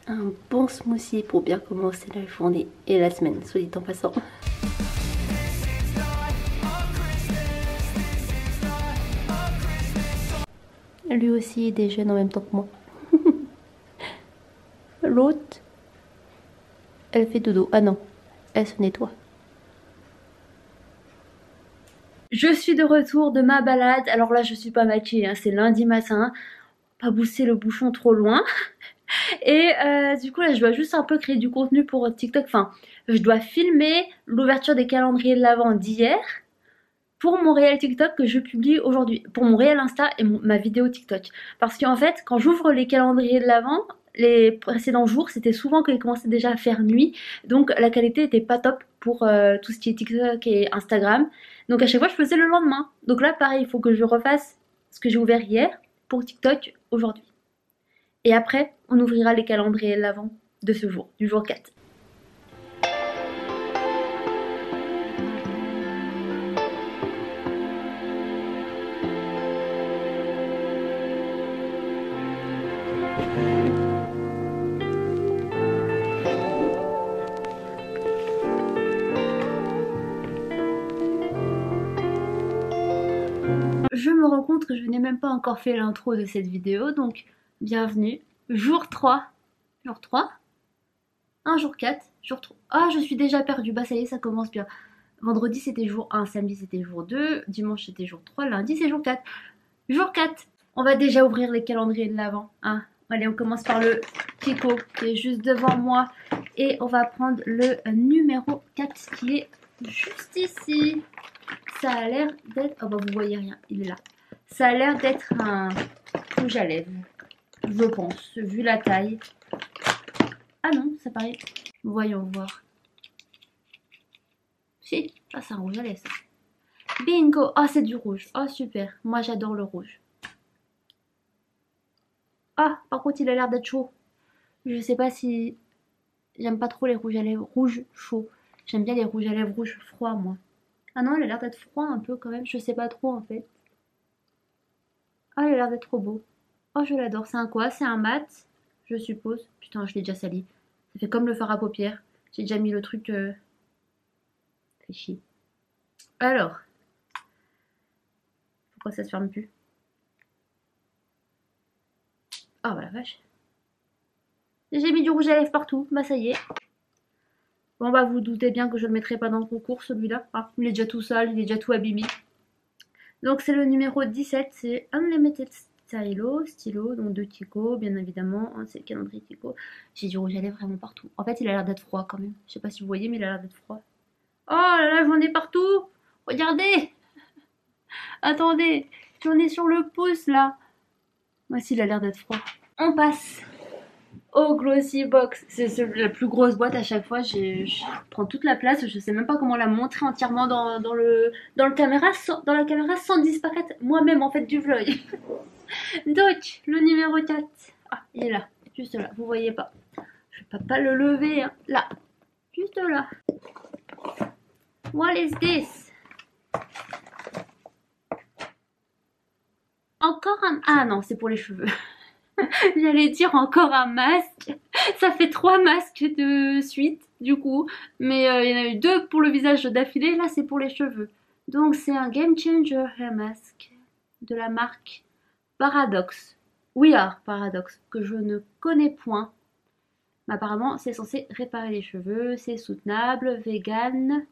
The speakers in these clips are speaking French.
Un bon smoothie pour bien commencer la journée et la semaine, soit dit en passant. Lui aussi déjeune en même temps que moi. L'autre, elle fait dodo. Ah non, elle se nettoie. Je suis de retour de ma balade. Alors là, je suis pas maquillée, hein, c'est lundi matin. Pas pousser le bouchon trop loin. Et du coup là je dois juste un peu créer du contenu pour TikTok. Enfin, je dois filmer l'ouverture des calendriers de l'Avent d'hier pour mon réel TikTok que je publie aujourd'hui, pour mon réel Insta et ma vidéo TikTok. Parce qu'en fait, quand j'ouvre les calendriers de l'Avent, les précédents jours, c'était souvent qu'il commençait déjà à faire nuit, donc la qualité était pas top pour tout ce qui est TikTok et Instagram. Donc à chaque fois, je faisais le lendemain. Donc là, pareil, il faut que je refasse ce que j'ai ouvert hier pour TikTok aujourd'hui. Et après, on ouvrira les calendriers de l'Avent de ce jour, du jour 4. Je me rends compte que je n'ai même pas encore fait l'intro de cette vidéo, donc bienvenue. Jour 3. Jour 3 Un jour 4. Jour 3. Ah, je suis déjà perdue. Bah ça y est, ça commence bien. Vendredi c'était jour 1, samedi c'était jour 2, dimanche c'était jour 3, lundi c'est jour 4. Jour 4. On va déjà ouvrir les calendriers de l'Avent. Hein. Allez, on commence par le Kiko qui est juste devant moi. Et on va prendre le numéro 4 qui est juste ici. Ça a l'air d'être... Oh bah vous voyez rien, il est là. Ça a l'air d'être un rouge à lèvres, je pense, vu la taille. Ah non, ça paraît... Voyons voir. Si, ah c'est un rouge à lèvres ça. Bingo. Oh c'est du rouge, oh super, moi j'adore le rouge. Ah par contre il a l'air d'être chaud. Je sais pas si... J'aime pas trop les rouges à lèvres rouges chauds. J'aime bien les rouges à lèvres rouges froids moi. Ah non, il a l'air d'être froid un peu quand même, je sais pas trop en fait. Ah, il a l'air d'être trop beau. Oh, je l'adore. C'est un quoi? C'est un mat, je suppose. Putain, je l'ai déjà sali. Ça fait comme le fard à paupières. J'ai déjà mis le truc... Fait chier. Alors. Pourquoi ça se ferme plus? Ah, bah la vache. J'ai mis du rouge à lèvres partout. Bah ça y est. Bon, bah vous doutez bien que je le mettrai pas dans le concours celui-là. Ah, il est déjà tout sale, il est déjà tout abîmé. Donc c'est le numéro 17, c'est Unlimited stylo, donc de Kiko, bien évidemment, hein, c'est le calendrier Kiko. J'ai du rouge à lèvres vraiment partout. En fait, il a l'air d'être froid quand même. Je sais pas si vous voyez, mais il a l'air d'être froid. Oh là là, j'en ai partout! Regardez! Attendez, j'en ai sur le pouce là. Moi aussi, il a l'air d'être froid. On passe au Glossy Box. C'est la plus grosse boîte à chaque fois. Je prends toute la place. Je sais même pas comment la montrer entièrement dans la caméra sans disparaître moi-même en fait du vlog. Donc, le numéro 4. Ah, il est là. Juste là. Vous voyez pas. Je vais pas le lever. Hein. Là. Juste là. What is this? Encore un... Ah non, c'est pour les cheveux. J'allais dire encore un masque. Ça fait 3 masques de suite du coup. Mais il y en a eu 2 pour le visage d'affilée. Là c'est pour les cheveux. Donc c'est un Game Changer Hair Mask de la marque Paradox. We Are Paradox. Que je ne connais point. Mais apparemment c'est censé réparer les cheveux. C'est soutenable, vegan.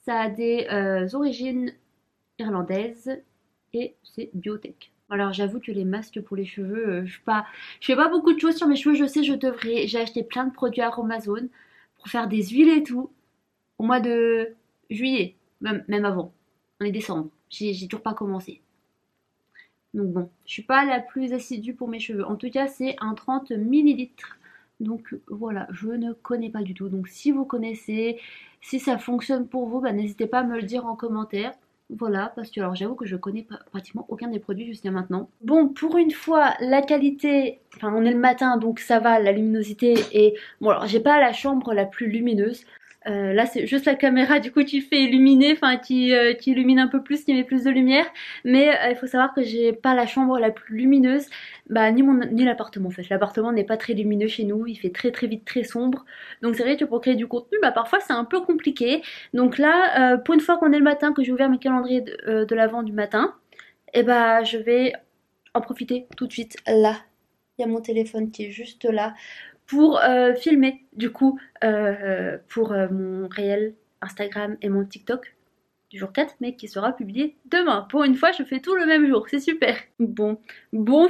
Ça a des origines irlandaises. Et c'est biotech. Alors j'avoue que les masques pour les cheveux, je fais pas beaucoup de choses sur mes cheveux, je sais, je devrais. J'ai acheté plein de produits à Amazon pour faire des huiles et tout au mois de juillet, même avant. On est décembre, j'ai toujours pas commencé. Donc bon, je suis pas la plus assidue pour mes cheveux. En tout cas, c'est un 30 ml. Donc voilà, je ne connais pas du tout. Donc si vous connaissez, si ça fonctionne pour vous, bah, n'hésitez pas à me le dire en commentaire. Voilà, parce que alors j'avoue que je connais pratiquement aucun des produits jusqu'à maintenant. Bon, pour une fois, la qualité, enfin on est le matin donc ça va, la luminosité est... Bon alors j'ai pas la chambre la plus lumineuse, Là c'est juste la caméra du coup qui fait illuminer, enfin qui illumine un peu plus, qui met plus de lumière. Mais il faut savoir que j'ai pas la chambre la plus lumineuse, bah ni l'appartement en fait. L'appartement n'est pas très lumineux chez nous, il fait très vite très sombre. Donc c'est vrai que pour créer du contenu, bah parfois c'est un peu compliqué. Donc là, pour une fois qu'on est le matin, que j'ai ouvert mes calendriers de l'avant du matin, et bah je vais en profiter tout de suite. Là, il y a mon téléphone qui est juste là pour filmer du coup pour mon réel Instagram et mon TikTok du jour 4 mais qui sera publié demain. Pour une fois je fais tout le même jour, c'est super. Bon,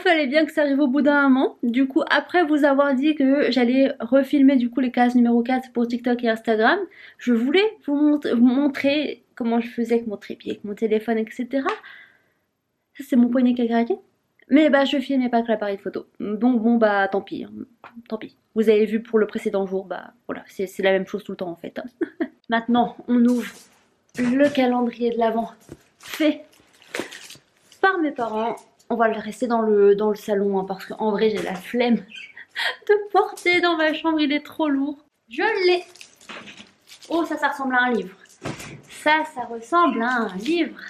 fallait bien que ça arrive au bout d'un moment. Du coup après vous avoir dit que j'allais refilmer du coup les cases numéro 4 pour TikTok et Instagram, je voulais vous montrer comment je faisais avec mon trépied, avec mon téléphone, etc. Ça c'est mon poignet qui a craqué. Mais bah je filmais pas que l'appareil photo. Donc bon bah tant pis. Tant pis. Vous avez vu pour le précédent jour, bah voilà, c'est la même chose tout le temps en fait. Maintenant, on ouvre le calendrier de l'Avent fait par mes parents. On va le rester dans le salon hein, parce qu'en vrai j'ai la flemme de porter dans ma chambre, il est trop lourd. Je l'ai. Oh ça ressemble à un livre. Ça ressemble à un livre.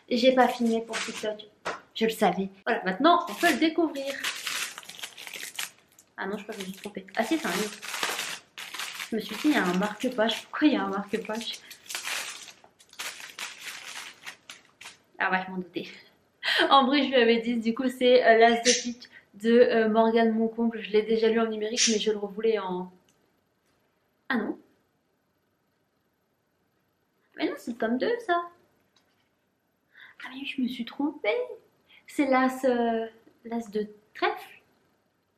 J'ai pas filmé pour TikTok. Je le savais. Voilà, maintenant on peut le découvrir. Ah non, je crois que je me suis trompée. Ah si, c'est un livre. Je me suis dit, il y a un marque-page. Pourquoi il y a un marque-page? Ah ouais, je m'en doutais. En vrai, je lui avais dit, du coup, c'est L'As de pique de Morgane Moncomble. Je l'ai déjà lu en numérique, mais je le revoulais en... Ah non. Mais non, c'est le tome 2, ça. Ah mais je me suis trompée. C'est l'As de trèfle,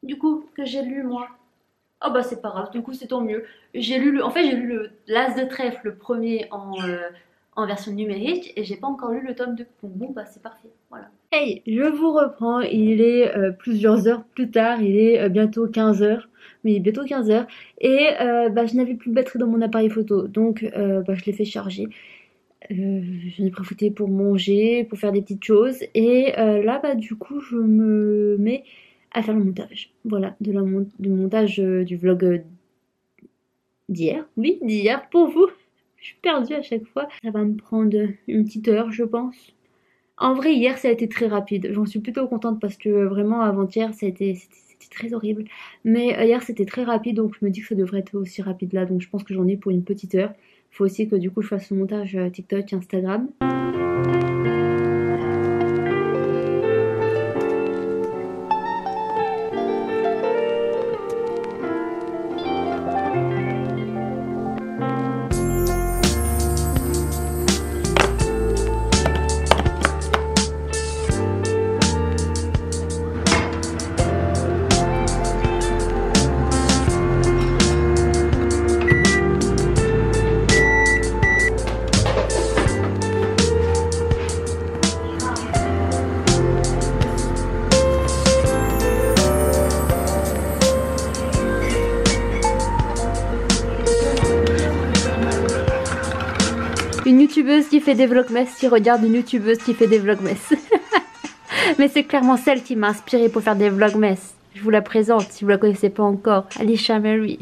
du coup, que j'ai lu, moi. Oh bah c'est pas grave, du coup c'est tant mieux. En fait j'ai lu l'As de trèfle, le premier en version numérique, et j'ai pas encore lu le tome 2. Donc bon bah c'est parfait, voilà. Hey, je vous reprends, il est plusieurs heures plus tard, il est bientôt 15 h. Oui, bientôt 15 h. Et bah je n'avais plus de batterie dans mon appareil photo, donc bah je l'ai fait charger. J'en ai profité pour manger, pour faire des petites choses, et là bah du coup je me mets à faire le montage. Voilà, du montage du vlog d'hier. Oui, d'hier pour vous. Je suis perdue à chaque fois. Ça va me prendre une petite heure, je pense. En vrai, hier, ça a été très rapide. J'en suis plutôt contente parce que vraiment, avant-hier, c'était très horrible. Mais hier, c'était très rapide, donc je me dis que ça devrait être aussi rapide là. Donc je pense que j'en ai pour une petite heure. Il faut aussi que du coup, je fasse le montage TikTok, Instagram. Une youtubeuse qui fait des vlogmas qui regarde une youtubeuse qui fait des vlogmas. Mais c'est clairement celle qui m'a inspirée pour faire des vlogmas. Je vous la présente si vous la connaissez pas encore. Alicia Mary.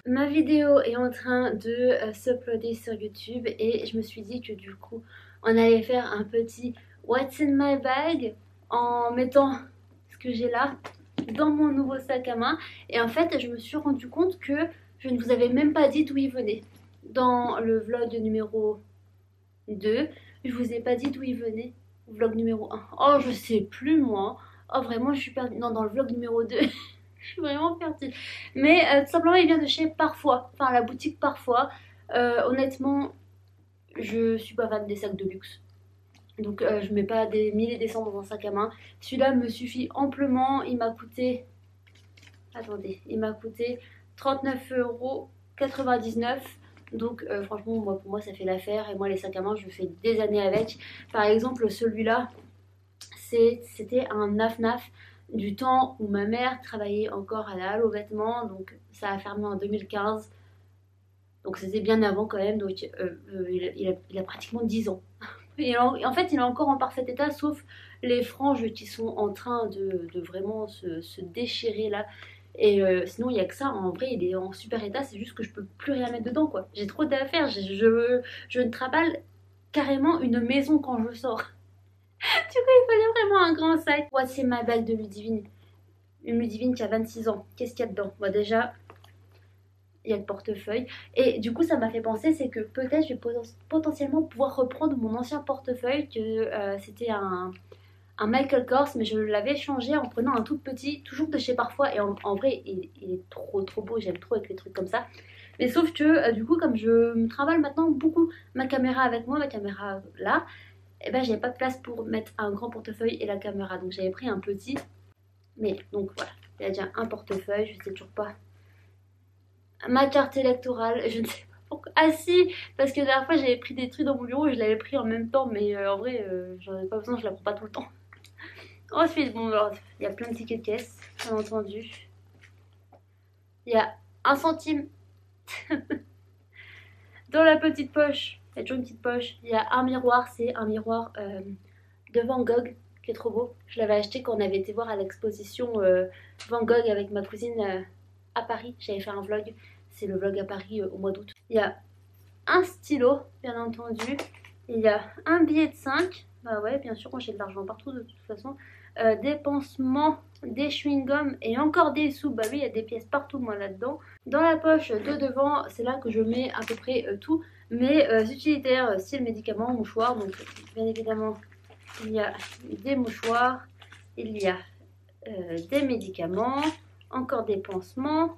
Ma vidéo est en train de s'uploader sur YouTube et je me suis dit que du coup on allait faire un petit What's in my bag en mettant ce que j'ai là dans mon nouveau sac à main. Et en fait je me suis rendu compte que je ne vous avais même pas dit d'où il venait. Dans le vlog numéro 2, je vous ai pas dit d'où il venait. Vlog numéro 1. Oh je sais plus moi. Oh vraiment je suis perdue. Non, dans le vlog numéro 2. Je suis vraiment perdue. Mais tout simplement il vient de chez Parfois. Enfin la boutique Parfois. Honnêtement je suis pas fan des sacs de luxe. Donc je mets pas des milliers des cents dans un sac à main. Celui-là me suffit amplement. Il m'a coûté... Attendez, il m'a coûté 39,99 €. Donc franchement pour moi ça fait l'affaire. Et moi les sacs à main je fais des années avec. Par exemple celui-là c'était un naf-naf du temps où ma mère travaillait encore à la halle aux vêtements. Donc ça a fermé en 2015. Donc c'était bien avant quand même. Donc il a pratiquement 10 ans. En fait il est encore en parfait état sauf les franges qui sont en train de vraiment se déchirer là. Et sinon il n'y a que ça, en vrai il est en super état, c'est juste que je peux plus rien mettre dedans quoi. J'ai trop d'affaires, je ne travaille carrément une maison quand je sors. Du coup il fallait vraiment un grand sac. Voici ma bague de Ludivine. Une Ludivine qui a 26 ans. Qu'est-ce qu'il y a dedans? Moi déjà il y a le portefeuille. Et du coup, ça m'a fait penser, c'est que peut-être je vais potentiellement pouvoir reprendre mon ancien portefeuille, que c'était un Michael Kors, mais je l'avais changé en prenant un tout petit, toujours de chez Parfois. Et en vrai, il est trop beau, j'aime trop avec les trucs comme ça. Mais sauf que du coup, comme je me travaille maintenant beaucoup ma caméra avec moi, ma caméra là, et ben j'avais pas de place pour mettre un grand portefeuille et la caméra. Donc j'avais pris un petit. Mais donc voilà, il y a déjà un portefeuille, je sais toujours pas. Ma carte électorale, je ne sais pas pourquoi. Ah si, parce que la dernière fois j'avais pris des trucs dans mon bureau et je l'avais pris en même temps, mais en vrai j'en ai pas besoin, je la prends pas tout le temps. Ensuite, bon alors, il y a plein de tickets de caisse, bien entendu. Il y a 1 centime dans la petite poche, il y a toujours une petite poche. Il y a un miroir, c'est un miroir de Van Gogh qui est trop beau. Je l'avais acheté quand on avait été voir à l'exposition Van Gogh avec ma cousine à Paris. J'avais fait un vlog, c'est le vlog à Paris au mois d'août. Il y a un stylo, bien entendu. Il y a un billet de 5. Bah ouais, bien sûr, moi j'ai de l'argent partout de toute façon. Des pansements, des chewing-gums et encore des sous. Bah oui, il y a des pièces partout moi là-dedans. Dans la poche de devant, c'est là que je mets à peu près tout. Mes utilitaires, style médicaments, mouchoirs. Donc bien évidemment, il y a des mouchoirs, il y a des médicaments, encore des pansements,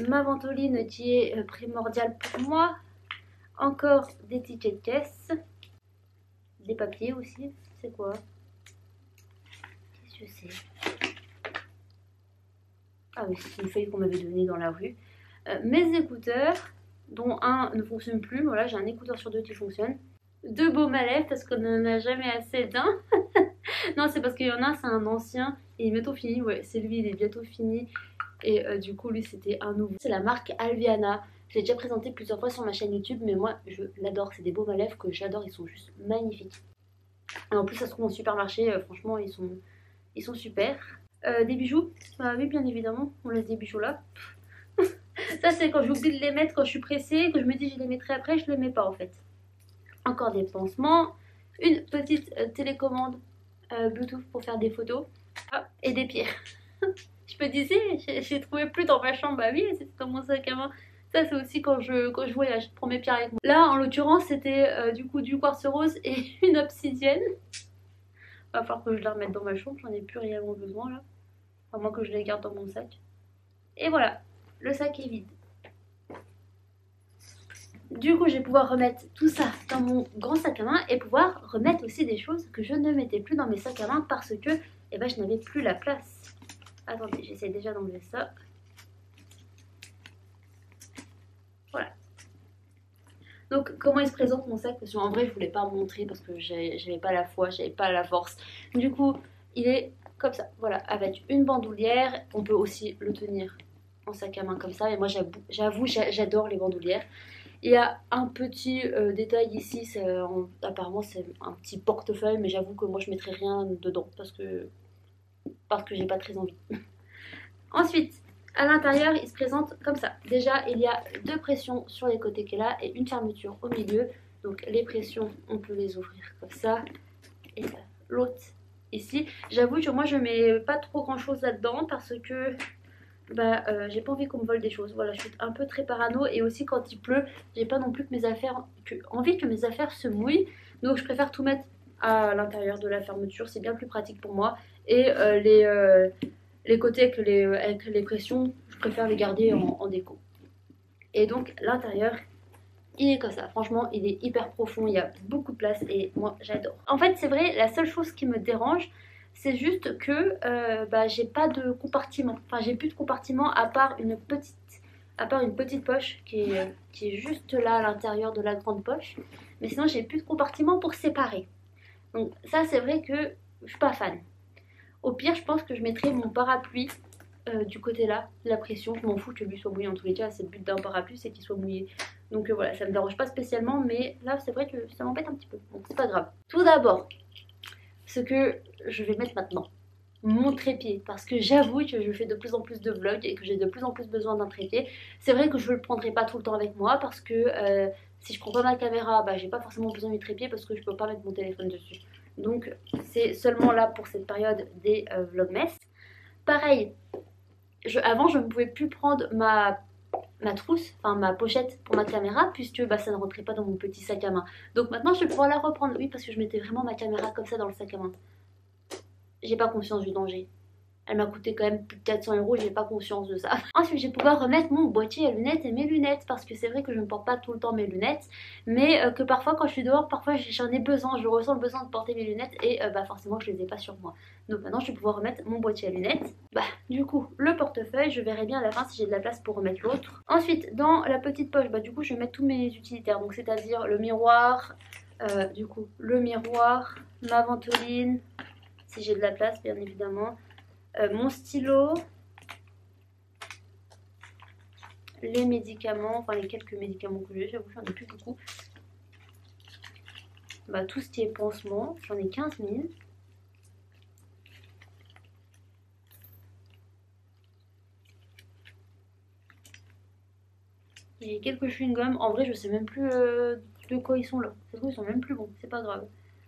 ma ventoline qui est primordiale pour moi, encore des tickets de caisse, des papiers aussi, c'est quoi? Qu'est-ce que c'est? Ah oui, c'est une feuille qu'on m'avait donnée dans la rue. Mes écouteurs, dont un ne fonctionne plus, voilà, j'ai un écouteur sur 2 qui fonctionne. 2 baumes à lèvres parce qu'on n'en a jamais assez d'un. Non, c'est parce qu'il y en a, c'est un ancien, et il est bientôt fini, ouais, c'est lui, il est bientôt fini. Et du coup, lui, c'était un nouveau. C'est la marque Alviana. Je l'ai déjà présenté plusieurs fois sur ma chaîne YouTube, mais moi, je l'adore. C'est des baumes à lèvres que j'adore, ils sont juste magnifiques. Et en plus, ça se trouve en supermarché, franchement, ils sont super. Des bijoux, bah oui, bien évidemment, on laisse des bijoux là. Ça, c'est quand j'oublie de les mettre, quand je suis pressée, que je me dis je les mettrai après, je les mets pas en fait. Encore des pansements, une petite télécommande Bluetooth pour faire des photos, et des pierres. Je me disais, j'ai trouvé plus dans ma chambre. Bah oui, c'est dans mon sac à main. Ça, c'est aussi quand je voyage, je prends mes pierres avec moi. Là, en l'occurrence, c'était du coup du quartz rose et une obsidienne. Va falloir que je la remette dans ma chambre, j'en ai plus réellement besoin là. À moins que je les garde dans mon sac. Et voilà, le sac est vide. Du coup, je vais pouvoir remettre tout ça dans mon grand sac à main et pouvoir remettre aussi des choses que je ne mettais plus dans mes sacs à main parce que je n'avais plus la place. Attendez, j'essaie déjà d'enlever ça. Voilà. Donc, comment il se présente mon sac? Parce qu'en vrai, je voulais pas montrer parce que j'avais pas la foi, j'avais pas la force. Du coup, il est comme ça. Voilà, avec une bandoulière. On peut aussi le tenir en sac à main comme ça. Et moi, j'avoue, j'adore les bandoulières. Il y a un petit détail ici. Apparemment, c'est un petit portefeuille. Mais j'avoue que moi, je mettrai rien dedans parce que j'ai pas très envie. Ensuite, à l'intérieur, il se présente comme ça. Déjà, il y a 2 pressions sur les côtés qu'elle a et une fermeture au milieu. Donc les pressions, on peut les ouvrir comme ça. Et l'autre ici. J'avoue que moi, je mets pas trop grand chose là-dedans parce que j'ai pas envie qu'on me vole des choses. Voilà, je suis un peu très parano et aussi quand il pleut, j'ai pas non plus envie que mes affaires se mouillent. Donc je préfère tout mettre à l'intérieur de la fermeture, c'est bien plus pratique pour moi. Et les côtés avec les pressions, je préfère les garder en déco. Et donc l'intérieur, il est comme ça. Franchement, il est hyper profond, il y a beaucoup de place et moi j'adore. En fait, c'est vrai, la seule chose qui me dérange, c'est juste que j'ai pas de compartiment. Enfin, j'ai plus de compartiment à part une petite poche qui est juste là à l'intérieur de la grande poche. Mais sinon, j'ai plus de compartiment pour séparer. Donc ça, c'est vrai que je suis pas fan. Au pire, je pense que je mettrai mon parapluie du côté là, la pression, je m'en fous que lui soit mouillé en tous les cas, c'est le but d'un parapluie, c'est qu'il soit mouillé. Donc voilà, ça me dérange pas spécialement, mais là c'est vrai que ça m'embête un petit peu, donc c'est pas grave. Tout d'abord, ce que je vais mettre maintenant, mon trépied, parce que j'avoue que je fais de plus en plus de vlogs et que j'ai de plus en plus besoin d'un trépied. C'est vrai que je le prendrai pas tout le temps avec moi parce que si je prends pas ma caméra, bah j'ai pas forcément besoin du trépied parce que je peux pas mettre mon téléphone dessus. Donc c'est seulement là pour cette période des vlogmas. Pareil, avant je ne pouvais plus prendre ma trousse, enfin ma pochette pour ma caméra puisque bah, ça ne rentrait pas dans mon petit sac à main. Donc maintenant je vais pouvoir la reprendre, oui, parce que je mettais vraiment ma caméra comme ça dans le sac à main. J'ai pas conscience du danger. Elle m'a coûté quand même plus de 400 €, j'ai pas conscience de ça. Ensuite, je vais pouvoir remettre mon boîtier à lunettes et mes lunettes parce que c'est vrai que je ne porte pas tout le temps mes lunettes, mais que parfois quand je suis dehors, parfois j'en ai besoin, je ressens le besoin de porter mes lunettes et bah forcément je les ai pas sur moi. Donc maintenant, je vais pouvoir remettre mon boîtier à lunettes. Bah du coup, le portefeuille, je verrai bien à la fin si j'ai de la place pour remettre l'autre. Ensuite, dans la petite poche, bah du coup, je vais mettre tous mes utilitaires, donc c'est-à-dire le miroir, du coup, le miroir, ma ventoline, si j'ai de la place bien évidemment. Mon stylo, les médicaments, enfin les quelques médicaments que j'ai, j'avoue j'en ai plus beaucoup. Bah, tout ce qui est pansement, j'en ai 15 000. Et quelques chewing-gums, en vrai je sais même plus de quoi ils sont là. C'est vrai, ils sont même plus bons, c'est pas grave.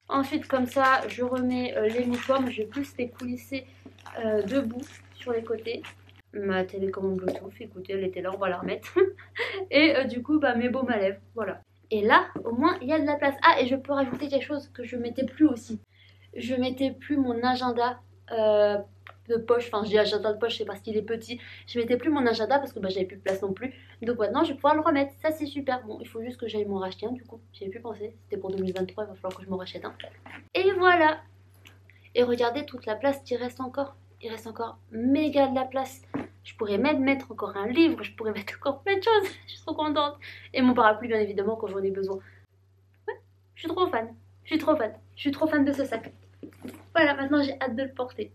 Ensuite comme ça je remets les mouchoirs, mais je vais plus les coulisser debout sur les côtés. Ma télécommande Bluetooth, écoutez, elle était là, on va la remettre. Et du coup, bah, mes baumes à lèvres, voilà. Et là, au moins, il y a de la place. Ah, et je peux rajouter quelque chose que je mettais plus aussi. Je mettais plus mon agenda de poche. Enfin, je dis agenda de poche, c'est parce qu'il est petit. Je mettais plus mon agenda parce que bah, j'avais plus de place non plus. Donc maintenant, je vais pouvoir le remettre. Ça, c'est super. Bon, il faut juste que j'aille m'en racheter un, du coup. J'avais plus pensé. C'était pour 2023, il va falloir que je m'en rachète un. Et voilà. Et regardez toute la place qui reste encore. Il reste encore méga de la place. Je pourrais même mettre encore un livre, je pourrais mettre encore plein de choses. Je suis trop contente. Et mon parapluie, bien évidemment, quand j'en ai besoin. Ouais, je suis trop fan. Je suis trop fan. Je suis trop fan de ce sac. Voilà, maintenant j'ai hâte de le porter.